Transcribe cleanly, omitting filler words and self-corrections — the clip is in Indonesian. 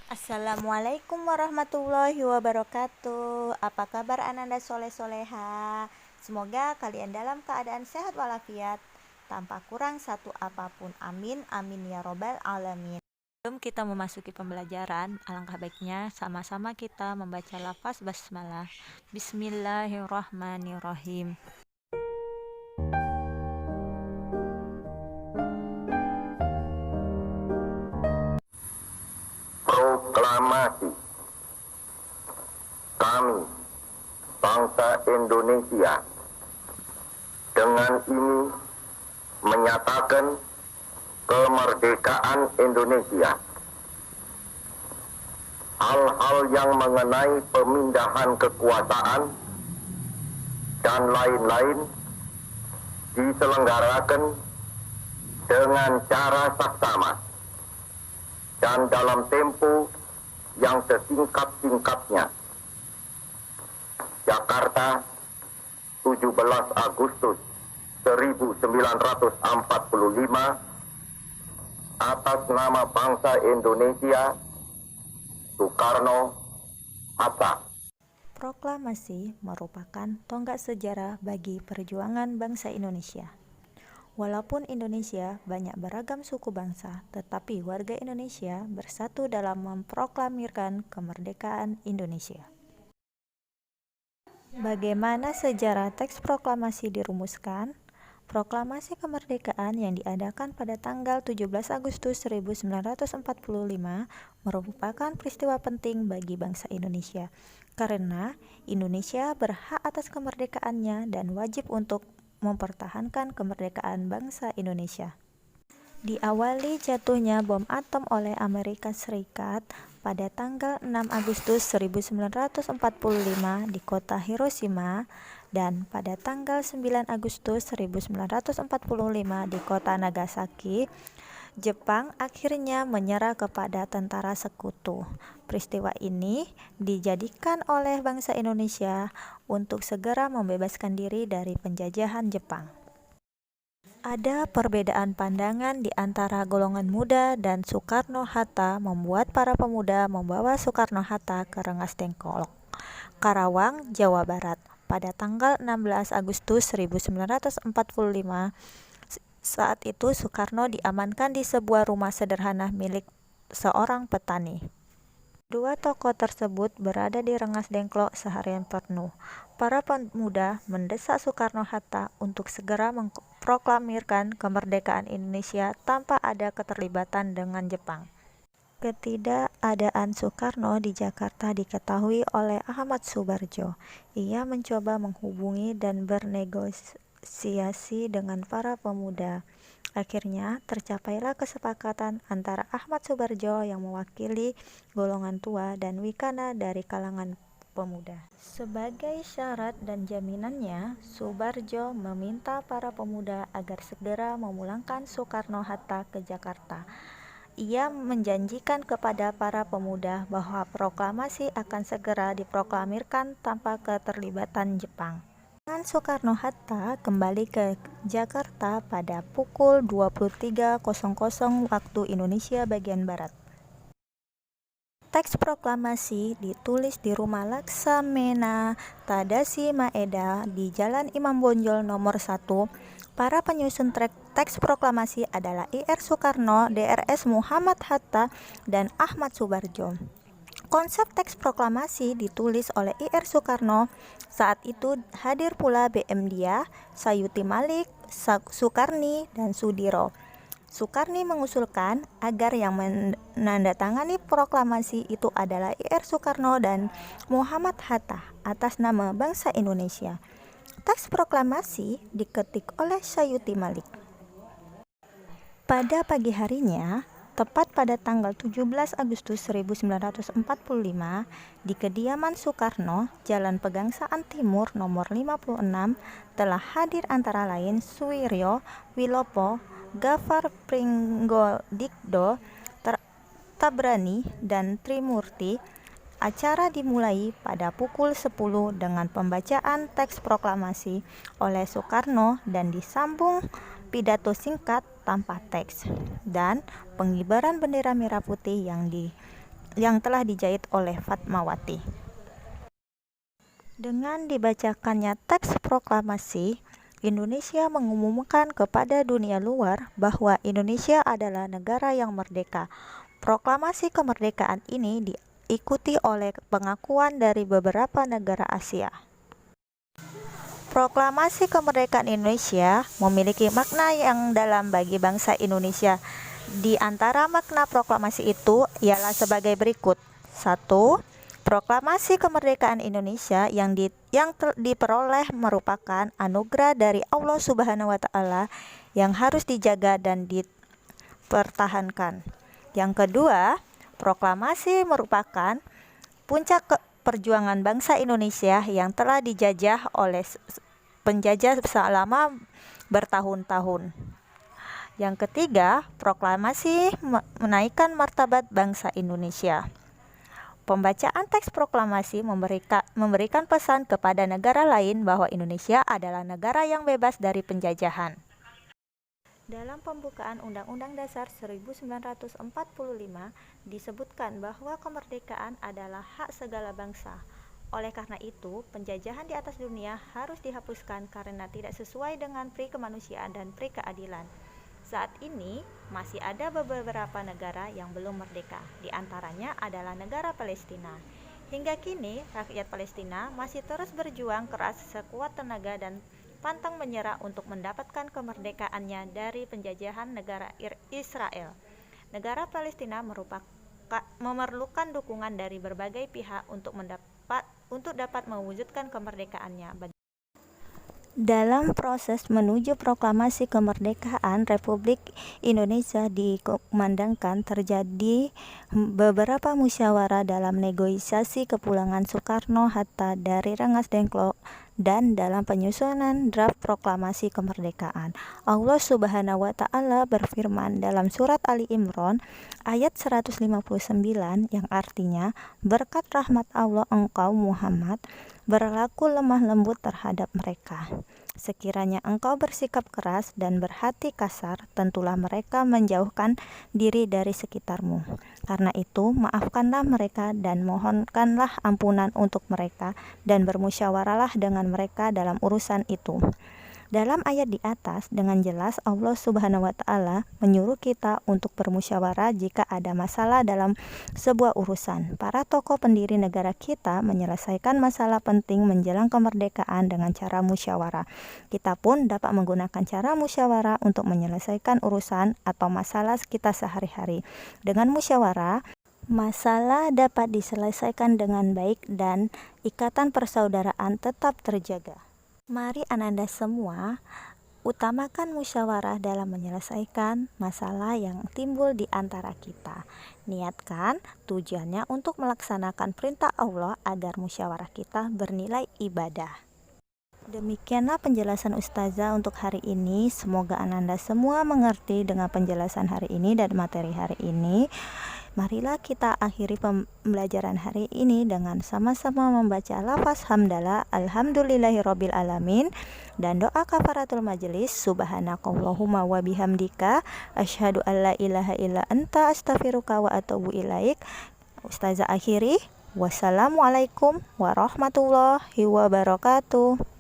Assalamualaikum warahmatullahi wabarakatuh. Apa kabar Ananda soleh-soleha? Semoga kalian dalam keadaan sehat walafiat, tanpa kurang satu apapun. Amin, amin ya robbal alamin. Sebelum kita memasuki pembelajaran, alangkah baiknya sama-sama kita membaca lafaz basmalah. Bismillahirrahmanirrahim. Proklamasi. Kami, bangsa Indonesia, dengan ini menyatakan kemerdekaan Indonesia. Hal-hal yang mengenai pemindahan kekuasaan dan lain-lain diselenggarakan dengan cara saksama dan dalam tempo yang sesingkat-singkatnya. Jakarta, 17 Agustus 1945, atas nama bangsa Indonesia, Soekarno-Hatta. Proklamasi merupakan tonggak sejarah bagi perjuangan bangsa Indonesia. Walaupun Indonesia banyak beragam suku bangsa, tetapi warga Indonesia bersatu dalam memproklamirkan kemerdekaan Indonesia. Bagaimana sejarah teks proklamasi dirumuskan? Proklamasi kemerdekaan yang diadakan pada tanggal 17 Agustus 1945 merupakan peristiwa penting bagi bangsa Indonesia, karena Indonesia berhak atas kemerdekaannya dan wajib untuk mempertahankan kemerdekaan bangsa Indonesia. Diawali jatuhnya bom atom oleh Amerika Serikat pada tanggal 6 Agustus 1945 di kota Hiroshima dan pada tanggal 9 Agustus 1945 di kota Nagasaki, Jepang akhirnya menyerah kepada tentara sekutu. Peristiwa ini dijadikan oleh bangsa Indonesia untuk segera membebaskan diri dari penjajahan Jepang. Ada perbedaan pandangan di antara golongan muda dan Soekarno-Hatta membuat para pemuda membawa Soekarno-Hatta ke Rengas Dengklok, Karawang, Jawa Barat pada tanggal 16 Agustus 1945. Saat itu Soekarno diamankan di sebuah rumah sederhana milik seorang petani. Dua tokoh tersebut berada di Rengas Dengklok seharian penuh. Para pemuda mendesak Soekarno-Hatta untuk segera memproklamirkan kemerdekaan Indonesia tanpa ada keterlibatan dengan Jepang. Ketidakadaan Soekarno di Jakarta diketahui oleh Ahmad Subarjo. Ia mencoba menghubungi dan bernegosiasi dengan para pemuda. Akhirnya tercapailah kesepakatan antara Ahmad Subarjo yang mewakili golongan tua dan Wikana dari kalangan pemuda. Sebagai syarat dan jaminannya, Subarjo meminta para pemuda agar segera memulangkan Soekarno-Hatta ke Jakarta. Ia menjanjikan kepada para pemuda bahwa proklamasi akan segera diproklamirkan tanpa keterlibatan Jepang. Soekarno-Hatta kembali ke Jakarta pada pukul 23.00 waktu Indonesia bagian Barat. Teks proklamasi ditulis di Rumah Laksamana Tadashi Maeda di Jalan Imam Bonjol nomor 1. Para penyusun teks proklamasi adalah Ir Soekarno, Drs Muhammad Hatta, dan Ahmad Subarjo. Konsep teks proklamasi ditulis oleh Ir Soekarno. Saat itu hadir pula BM Dia, Sayuti Malik, Sukarni, dan Sudiro. Sukarni mengusulkan agar yang menandatangani proklamasi itu adalah Ir Soekarno dan Muhammad Hatta atas nama bangsa Indonesia. Teks proklamasi diketik oleh Sayuti Malik. Pada pagi harinya, tepat pada tanggal 17 Agustus 1945, di kediaman Soekarno, Jalan Pegangsaan Timur nomor 56, telah hadir antara lain Suwiryo, Wilopo, Gafar Pringgodikdo, Tabrani, dan Trimurti. Acara dimulai pada pukul 10 dengan pembacaan teks proklamasi oleh Soekarno dan disambung pidato singkat tanpa teks dan pengibaran bendera merah putih yang yang telah dijahit oleh Fatmawati. Dengan dibacakannya teks proklamasi, Indonesia mengumumkan kepada dunia luar bahwa Indonesia adalah negara yang merdeka. Proklamasi kemerdekaan ini diikuti oleh pengakuan dari beberapa negara Asia. Proklamasi kemerdekaan Indonesia memiliki makna yang dalam bagi bangsa Indonesia. Di antara makna proklamasi itu ialah sebagai berikut. 1. Proklamasi kemerdekaan Indonesia yang diperoleh merupakan anugerah dari Allah Subhanahu wa taala yang harus dijaga dan dipertahankan. Yang kedua, proklamasi merupakan puncak perjuangan bangsa Indonesia yang telah dijajah oleh penjajah selama bertahun-tahun. Yang ketiga, proklamasi menaikkan martabat bangsa Indonesia. Pembacaan teks proklamasi memberikan pesan kepada negara lain bahwa Indonesia adalah negara yang bebas dari penjajahan. Dalam pembukaan Undang-Undang Dasar 1945 disebutkan bahwa kemerdekaan adalah hak segala bangsa. Oleh karena itu, penjajahan di atas dunia harus dihapuskan karena tidak sesuai dengan pri kemanusiaan dan pri keadilan. Saat ini masih ada beberapa negara yang belum merdeka, di antaranya adalah negara Palestina. Hingga kini, rakyat Palestina masih terus berjuang keras sekuat tenaga dan pantang menyerah untuk mendapatkan kemerdekaannya dari penjajahan negara Israel. Negara Palestina memerlukan dukungan dari berbagai pihak untuk dapat mewujudkan kemerdekaannya. Dalam proses menuju proklamasi kemerdekaan Republik Indonesia dikumandangkan terjadi beberapa musyawarah dalam negosiasi kepulangan Soekarno-Hatta dari Rengas Dengklok dan dalam penyusunan draft proklamasi kemerdekaan. Allah Subhanahu wa taala berfirman dalam surat Ali Imran ayat 159 yang artinya, berkat rahmat Allah engkau Muhammad berlaku lemah lembut terhadap mereka. Sekiranya engkau bersikap keras dan berhati kasar, tentulah mereka menjauhkan diri dari sekitarmu. Karena itu, maafkanlah mereka dan mohonkanlah ampunan untuk mereka dan bermusyawarahlah dengan mereka dalam urusan itu. Dalam ayat di atas, dengan jelas Allah Subhanahu wa taala menyuruh kita untuk bermusyawarah jika ada masalah dalam sebuah urusan. Para tokoh pendiri negara kita menyelesaikan masalah penting menjelang kemerdekaan dengan cara musyawarah. Kita pun dapat menggunakan cara musyawarah untuk menyelesaikan urusan atau masalah kita sehari-hari. Dengan musyawarah, masalah dapat diselesaikan dengan baik dan ikatan persaudaraan tetap terjaga. Mari Ananda semua utamakan musyawarah dalam menyelesaikan masalah yang timbul di antara kita. Niatkan tujuannya untuk melaksanakan perintah Allah agar musyawarah kita bernilai ibadah. Demikianlah penjelasan Ustazah untuk hari ini. Semoga Ananda semua mengerti dengan penjelasan hari ini dan materi hari ini. Marilah kita akhiri pembelajaran hari ini dengan sama-sama membaca lafaz hamdalah alhamdulillahirabbil alamin dan doa kafaratul majelis subhanakallahumma wa bihamdika asyhadu alla ilaha illa anta astaghfiruka wa atubu ilaik. Ustazah akhiri, wassalamualaikum warahmatullahi wabarakatuh.